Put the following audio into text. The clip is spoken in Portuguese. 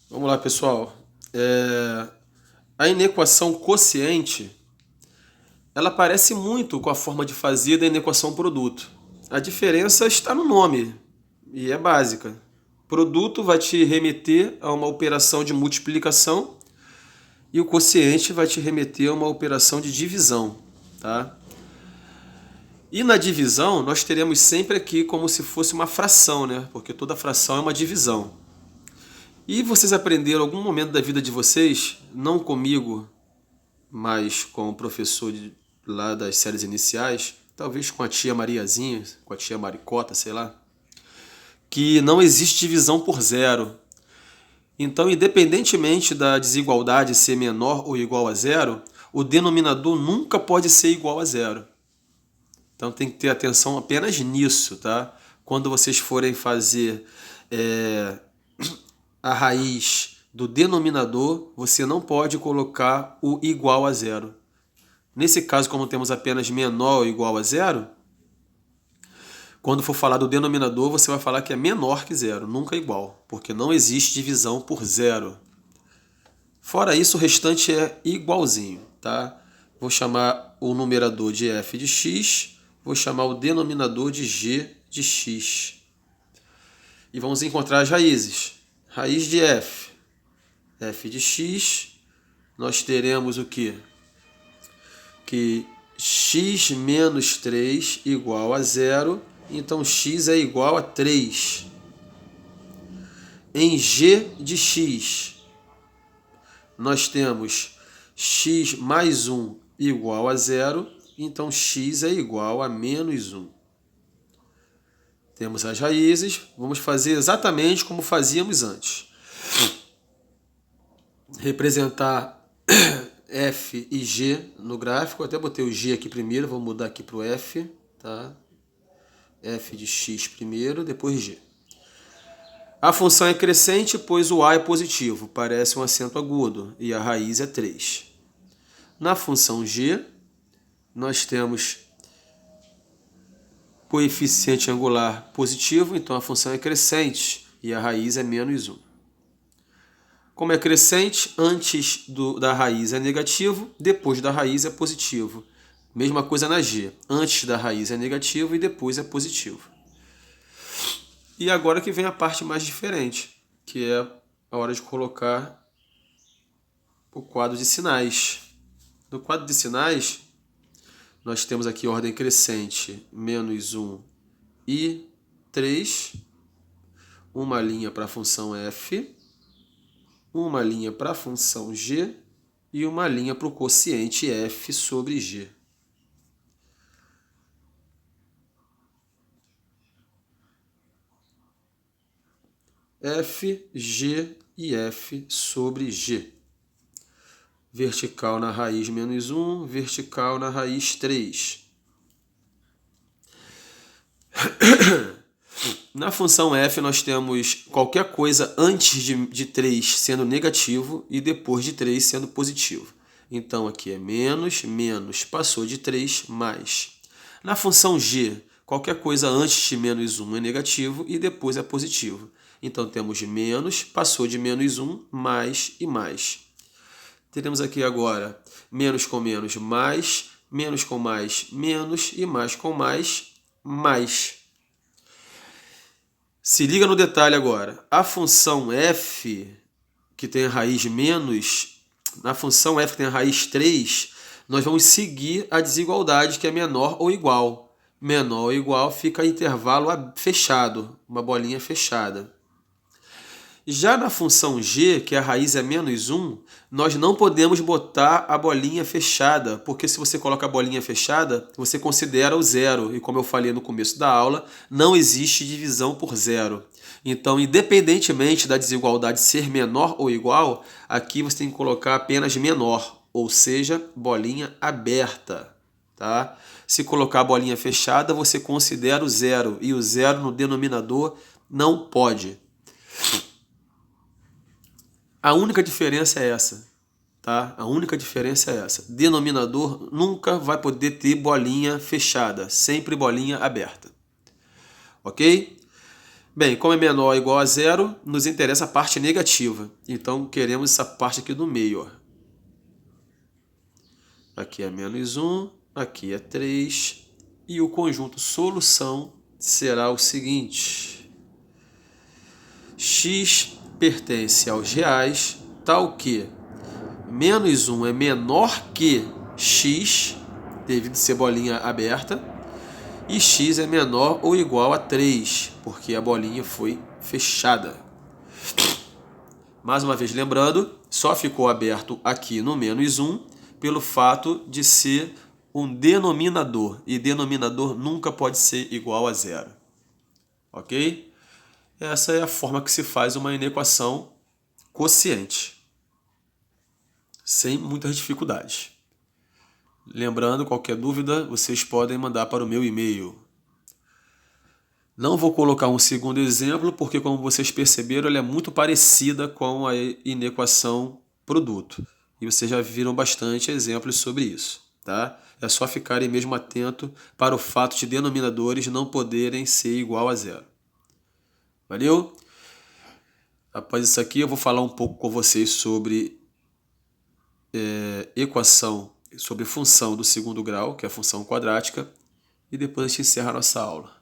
Vamos lá, pessoal. A inequação quociente, ela parece muito com a forma de fazer da inequação produto. A diferença está no nome e é básica. Produto vai te remeter a uma operação de multiplicação e o quociente vai te remeter a uma operação de divisão, tá? E na divisão, nós teremos sempre aqui como se fosse uma fração, né? Porque toda fração é uma divisão. E vocês aprenderam em algum momento da vida de vocês, não comigo, mas com o professor lá das séries iniciais, talvez com a tia Mariazinha, com a tia Maricota, sei lá, que não existe divisão por zero. Então, independentemente da desigualdade ser menor ou igual a zero, o denominador nunca pode ser igual a zero. Então tem que ter atenção apenas nisso, tá? Quando vocês forem fazer a raiz do denominador, você não pode colocar o igual a zero. Nesse caso, como temos apenas menor ou igual a zero, quando for falar do denominador, você vai falar que é menor que zero, nunca igual, porque não existe divisão por zero. Fora isso, o restante é igualzinho, tá? Vou chamar o numerador de f de x, vou chamar o denominador de g de x. E vamos encontrar as raízes. Raiz de f, f de x, nós teremos o quê? Que x menos 3 igual a zero, então x é igual a 3. Em g de x, nós temos x mais 1 igual a zero, então x é igual a menos 1. Temos as raízes, vamos fazer exatamente como fazíamos antes. Representar f e g no gráfico, até botei o g aqui primeiro, vou mudar aqui para o f, tá? F de x primeiro, depois g. A função é crescente, pois o a é positivo, parece um acento agudo, e a raiz é 3. Na função g, nós temos coeficiente angular positivo, então a função é crescente, e a raiz é menos 1. Como é crescente, antes da raiz é negativo, depois da raiz é positivo. Mesma coisa na g. Antes da raiz é negativo e depois é positivo. E agora que vem a parte mais diferente, que é a hora de colocar o quadro de sinais. No quadro de sinais, nós temos aqui ordem crescente, menos 1 e 3. Uma linha para a função f, uma linha para a função g e uma linha para o quociente f sobre g. F, G e F sobre G. Vertical na raiz menos 1, vertical na raiz 3. Na função f, nós temos qualquer coisa antes de 3 sendo negativo e depois de 3 sendo positivo. Então, aqui é menos, menos, passou de 3, mais. Na função g, qualquer coisa antes de menos 1 é negativo e depois é positivo. Então, temos menos, passou de menos 1, mais e mais. Teremos aqui agora menos com menos, menos com mais, menos e mais com mais, mais. Se liga no detalhe agora. A função f, que tem a raiz menos, na função f que tem a raiz 3, nós vamos seguir a desigualdade que é menor ou igual. Menor ou igual fica intervalo fechado, uma bolinha fechada. Já na função g, que a raiz é menos 1, nós não podemos botar a bolinha fechada, porque se você coloca a bolinha fechada, você considera o zero. E como eu falei no começo da aula, não existe divisão por zero. Então, independentemente da desigualdade ser menor ou igual, aqui você tem que colocar apenas menor, ou seja, bolinha aberta. Tá? Se colocar a bolinha fechada, você considera o zero, e o zero no denominador não pode. A única diferença é essa, tá? A única diferença é essa. Denominador nunca vai poder ter bolinha fechada, sempre bolinha aberta. Ok? Bem, como é menor ou igual a zero, nos interessa a parte negativa. Então, queremos essa parte aqui do meio. Ó. Aqui é menos 1, aqui é 3. E o conjunto solução será o seguinte. X pertence aos reais, tal que menos 1 é menor que x, devido ser bolinha aberta, e x é menor ou igual a 3, porque a bolinha foi fechada. Mais uma vez lembrando, só ficou aberto aqui no menos 1 pelo fato de ser um denominador, e denominador nunca pode ser igual a zero. Ok? Essa é a forma que se faz uma inequação quociente, sem muitas dificuldades. Lembrando, qualquer dúvida, vocês podem mandar para o meu e-mail. Não vou colocar um segundo exemplo, porque como vocês perceberam, ela é muito parecida com a inequação produto. E vocês já viram bastante exemplos sobre isso, tá? É só ficarem mesmo atento para o fato de denominadores não poderem ser igual a zero. Valeu? Após isso aqui, eu vou falar um pouco com vocês sobre equação, sobre função do segundo grau, que é a função quadrática, e depois a gente encerra a nossa aula.